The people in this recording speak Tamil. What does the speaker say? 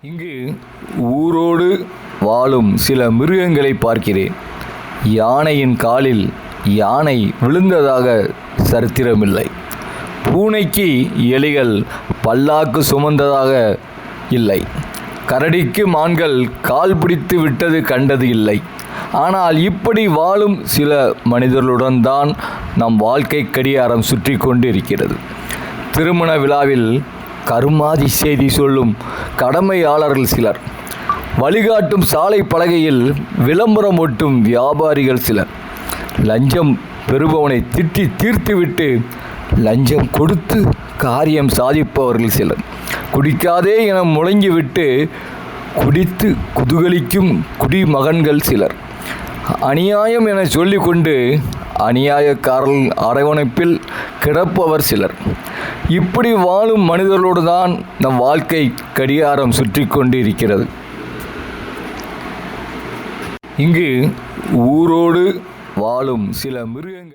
இங்கு ஊரோடு வாழும் சில மிருகங்களை பார்க்கிறேன். யானையின் காலில் யானை விழுந்ததாக சரித்திரமில்லை. பூனைக்கு எலிகள் பல்லாக்கு சுமந்ததாக இல்லை. கரடிக்கு மான்கள் கால் பிடித்து விட்டது கண்டது இல்லை. ஆனால் இப்படி வாழும் சில மனிதர்களுடன் தான் நம் வாழ்க்கை கடிகாரம் சுற்றி கொண்டு இருக்கிறது. திருமண விழாவில் கருமாதி செய்தி சொல்லும் கடமையாளர்கள் சிலர், வழிகாட்டும் சாலை பலகையில் விளம்பரம் ஒட்டும் வியாபாரிகள் சிலர், லஞ்சம் பெறுபவனை திட்டி தீர்த்துவிட்டு லஞ்சம் கொடுத்து காரியம் சாதிப்பவர்கள் சிலர், குடிக்காதே என முழங்கிவிட்டு குடித்து குதூகலிக்கும் குடிமகன்கள் சிலர், அநியாயம் என சொல்லிக்கொண்டு அநியாயக்காரர்கள் அரவணைப்பில் கிடப்பவர் சிலர். இப்படி வாழும் மனிதர்களோடு தான் நம் வாழ்க்கை கடிகாரம் சுற்றி கொண்டு இருக்கிறது. இங்கு ஊரோடு வாழும் சில மிருகங்கள்